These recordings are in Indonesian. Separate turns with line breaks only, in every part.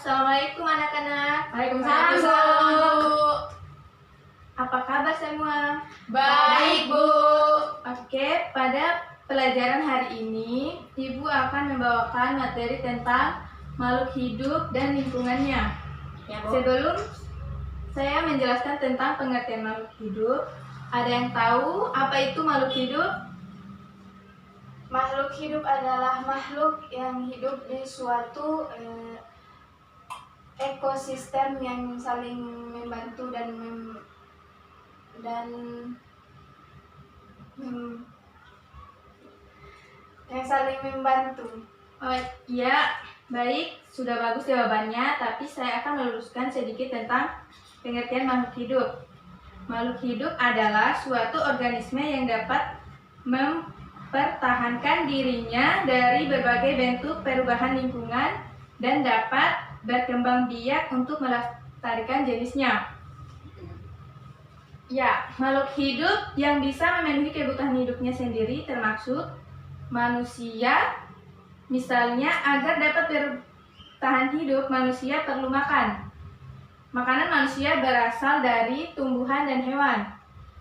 Assalamualaikum anak-anak.
Waalaikumsalam, Bu.
Apa kabar semua?
Baik, Bu.
Oke, pada pelajaran hari ini, Ibu akan membawakan materi tentang makhluk hidup dan lingkungannya.
Ya, Bu.
Sebelum saya menjelaskan tentang pengertian makhluk hidup, ada yang tahu apa itu makhluk hidup?
Makhluk hidup adalah makhluk yang hidup di suatu ekosistem yang saling membantu yang saling membantu.
Oh iya, baik, sudah bagus jawabannya, tapi saya akan meluruskan sedikit tentang pengertian makhluk hidup. Makhluk hidup adalah suatu organisme yang dapat mempertahankan dirinya dari berbagai bentuk perubahan lingkungan dan dapat berkembang biak untuk melestarikan jenisnya. Ya, makhluk hidup yang bisa memenuhi kebutuhan hidupnya sendiri termasuk manusia. Misalnya, agar dapat bertahan hidup, manusia perlu makan. Makanan manusia berasal dari tumbuhan dan hewan.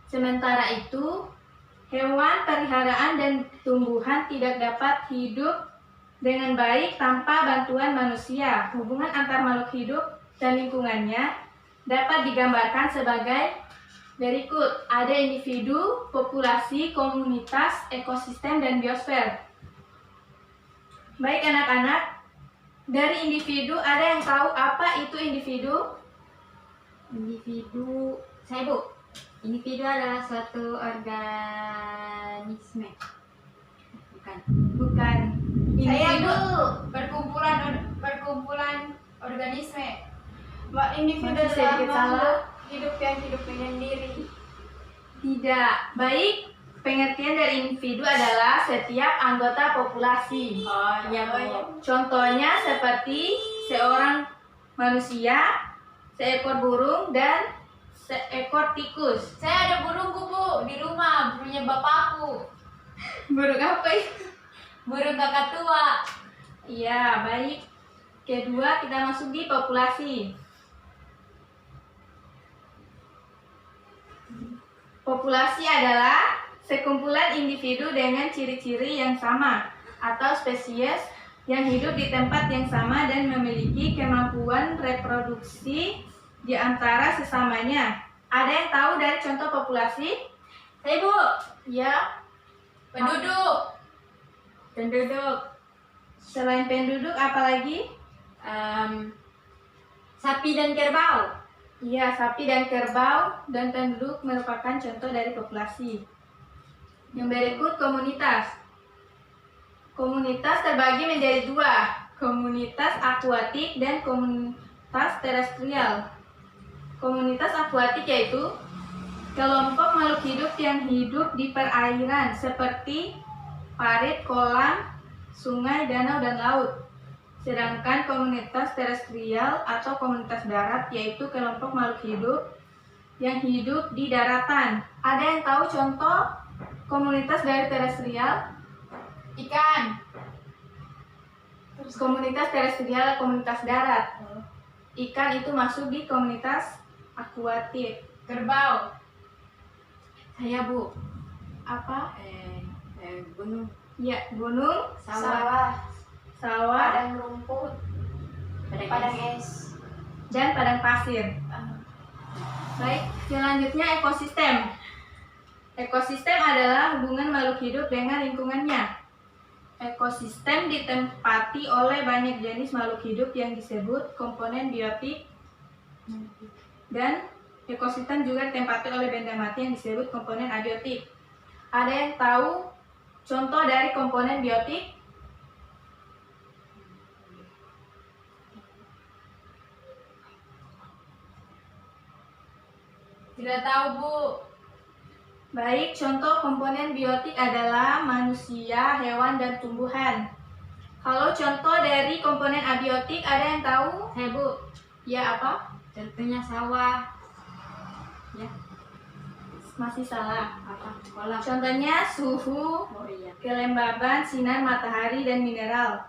Sementara itu, hewan peliharaan dan tumbuhan tidak dapat hidup dengan baik tanpa bantuan manusia. Hubungan antar makhluk hidup dan lingkungannya dapat digambarkan sebagai berikut. Ada individu, populasi, komunitas, ekosistem, dan biosfer. Baik anak-anak, dari individu ada yang tahu apa itu individu?
Individu, saya, Bu. Individu adalah suatu organisme.
Bukan.
Saya, Bu.
Perkumpulan organisme.
Individu
Masih sedikit
adalah
salah.
makhluk hidup yang hidup menyendiri.
Tidak. Baik, pengertian dari individu adalah setiap anggota populasi.
Oh, iya, Bu.
Contohnya seperti seorang manusia, seekor burung, dan seekor tikus.
Saya ada burungku, Bu, di rumah, burungnya bapakku.
Burung apa itu?
Burung kakak tua.
Iya, baik. Kedua, kita masuk di populasi. Populasi adalah sekumpulan individu dengan ciri-ciri yang sama atau spesies yang hidup di tempat yang sama dan memiliki kemampuan reproduksi di antara sesamanya. Ada yang tahu dari contoh populasi?
Saya, Bu.
Ya,
Penduduk.
selain penduduk apa lagi?
Sapi dan kerbau.
Iya, sapi dan kerbau dan penduduk merupakan contoh dari populasi. Yang berikut komunitas. Komunitas terbagi menjadi dua, komunitas akuatik dan komunitas terestrial. Komunitas akuatik yaitu kelompok makhluk hidup yang hidup di perairan seperti parit, kolam, sungai, danau, dan laut. Sedangkan komunitas terestrial atau komunitas darat yaitu kelompok makhluk hidup yang hidup di daratan. Ada yang tahu contoh komunitas dari terestrial?
Ikan.
Komunitas terestrial, komunitas darat. Ikan itu masuk di komunitas akuatik.
Kerbau.
Saya, Bu. Apa?
Gunung.
Ya, gunung,
Sawah,
sawah,
padang rumput, padang es.
dan padang pasir. Baik, selanjutnya ekosistem. Ekosistem adalah hubungan makhluk hidup dengan lingkungannya. Ekosistem ditempati oleh banyak jenis makhluk hidup yang disebut komponen biotik, dan ekosistem juga ditempati oleh benda mati yang disebut komponen abiotik. Ada yang tahu contoh dari komponen biotik?
Tidak tahu, Bu.
Baik, contoh komponen biotik adalah manusia, hewan, dan tumbuhan. Kalau contoh dari komponen abiotik ada yang tahu?
Saya, Bu.
Ya, apa?
Contohnya sawah. Ya,
Masih salah.
apa? Kolam.
Contohnya suhu,
Oh, iya.
kelembaban, sinar matahari, dan mineral.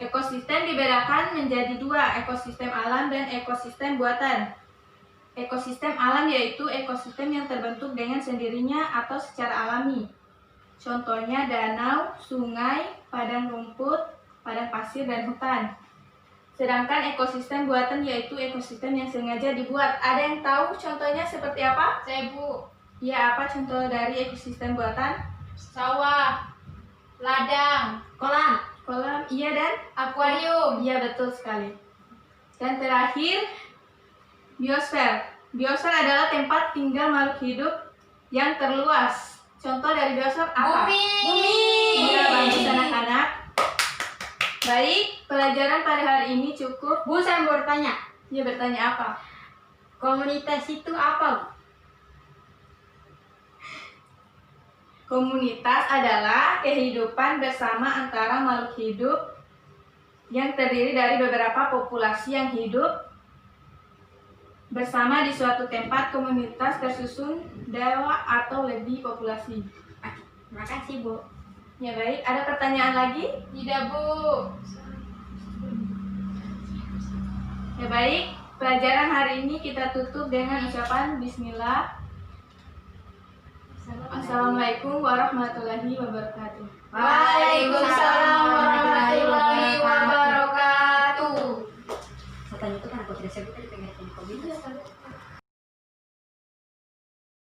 Ekosistem dibedakan menjadi dua, ekosistem alam dan ekosistem buatan. Ekosistem alam yaitu ekosistem yang terbentuk dengan sendirinya atau secara alami. Contohnya danau, sungai, padang rumput, padang pasir, dan hutan. Sedangkan ekosistem buatan yaitu ekosistem yang sengaja dibuat. Ada yang tahu contohnya seperti apa?
Saya Bu.
Ya, apa contoh dari ekosistem buatan?
Sawah, ladang,
Kolam, iya dan?
akuarium.
Iya, betul sekali. Dan terakhir, biosfer. Biosfer adalah tempat tinggal makhluk hidup yang terluas. Contoh dari biosfer apa?
Bumi.
Iya, bagus anak-anak. Baik, pelajaran pada hari ini cukup.
Bu, saya mau bertanya,
Ya, bertanya apa?
komunitas itu apa?
Komunitas adalah kehidupan bersama antara makhluk hidup yang terdiri dari beberapa populasi yang hidup bersama di suatu tempat. Komunitas tersusun dua atau lebih populasi.
Terima kasih, Bu.
Ya baik, ada pertanyaan lagi?
Tidak Bu.
Ya baik, pelajaran hari ini kita tutup dengan ucapan Bismillah. Assalamualaikum warahmatullahi wabarakatuh.
Waalaikumsalam.